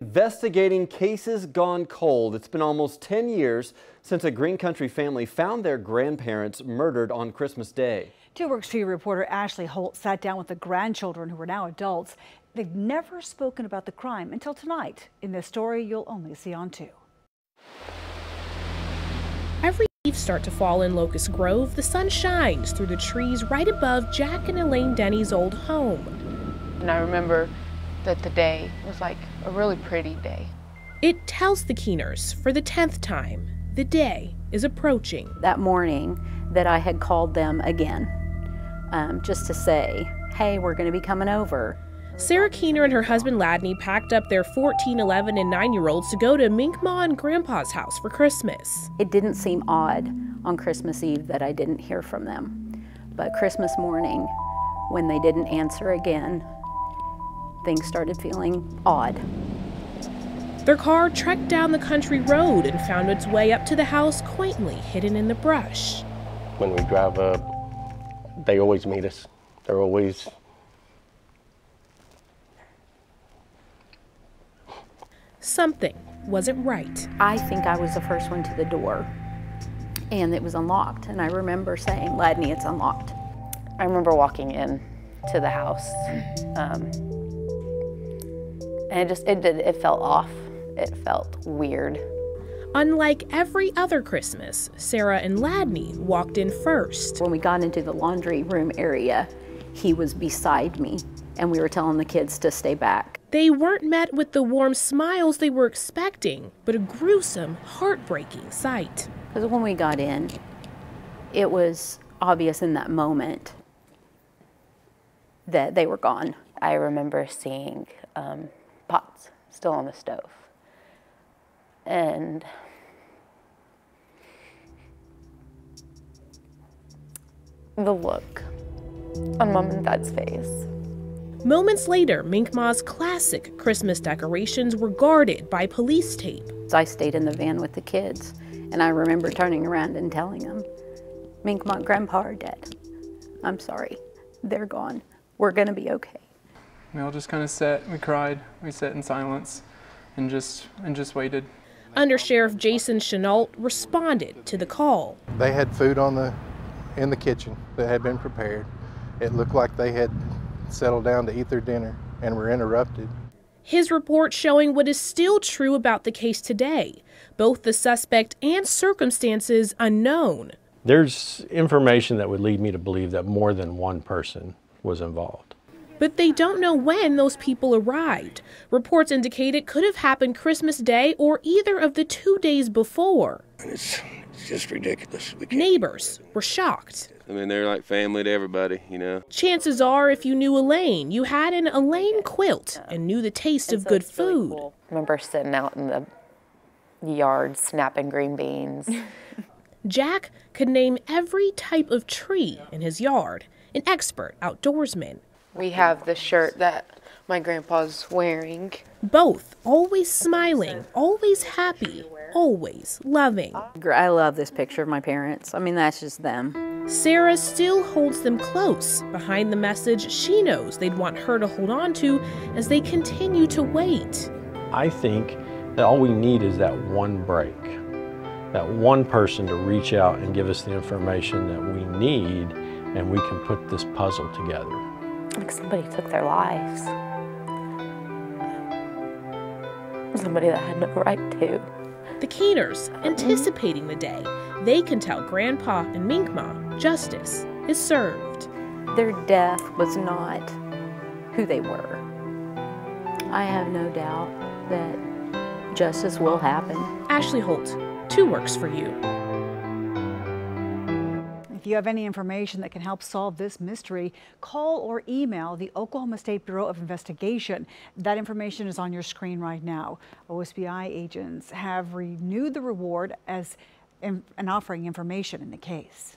Investigating cases gone cold. It's been almost 10 years since a Green Country family found their grandparents murdered on Christmas Day. 2 Works for You reporter Ashley Holt sat down with the grandchildren who are now adults. They've never spoken about the crime until tonight in this story you'll only see on 2. Every leaves start to fall in Locust Grove, the sun shines through the trees right above Jack and Elaine Denny's old home. And I remember that the day was like a really pretty day. It tells the Keeners for the 10th time the day is approaching. That morning that I had called them again, just to say, hey, we're going to be coming over. Sarah Keener and her husband Ladney packed up their 14, 11, and 9-year-olds to go to Minkma and Grandpa's house for Christmas. It didn't seem odd on Christmas Eve that I didn't hear from them. But Christmas morning, when they didn't answer again, things started feeling odd. Their car trekked down the country road and found its way up to the house quaintly hidden in the brush. When we drive up, they always meet us. They're always... Something wasn't right. I think I was the first one to the door, and it was unlocked. And I remember saying, Ladney, it's unlocked. I remember walking in to the house, and it felt off. It felt weird. Unlike every other Christmas, Sarah and Ladney walked in first. When we got into the laundry room area, he was beside me, and we were telling the kids to stay back. They weren't met with the warm smiles they were expecting, but a gruesome, heartbreaking sight. Because when we got in, it was obvious in that moment that they were gone. I remember seeing pots still on the stove. And the look on Mom and Dad's face. Moments later, Minkma's classic Christmas decorations were guarded by police tape. I stayed in the van with the kids, and I remember turning around and telling them, Minkma and Grandpa are dead. I'm sorry, they're gone. We're gonna be okay. We all just kind of sat, we cried, we sat in silence and just waited. Undersheriff Jason Chenault responded to the call. They had food in the kitchen that had been prepared. It looked like they had settled down to eat their dinner and were interrupted. His report showing what is still true about the case today, both the suspect and circumstances unknown. There's information that would lead me to believe that more than one person was involved. But they don't know when those people arrived. Reports indicate it could have happened Christmas Day or either of the 2 days before. It's just ridiculous. Neighbors were shocked. I mean, they're like family to everybody, you know. Chances are, if you knew Elaine, you had an Elaine quilt and knew the taste of good food. Really cool. I remember sitting out in the yard snapping green beans. Jack could name every type of tree in his yard, an expert outdoorsman. We have the shirt that my grandpa's wearing. Both always smiling, always happy, always loving. I love this picture of my parents. I mean, that's just them. Sarah still holds them close behind the message she knows they'd want her to hold on to as they continue to wait. I think that all we need is that one break, that one person to reach out and give us the information that we need, and we can put this puzzle together. Like somebody took their lives. Somebody that had no right to. The Keeners, anticipating the day they can tell Grandpa and Minkma justice is served. Their death was not who they were. I have no doubt that justice will happen. Ashley Holt, 2 Works for You. If you have any information that can help solve this mystery, call or email the Oklahoma State Bureau of Investigation. That information is on your screen right now. OSBI agents have renewed the reward as an offering information in the case.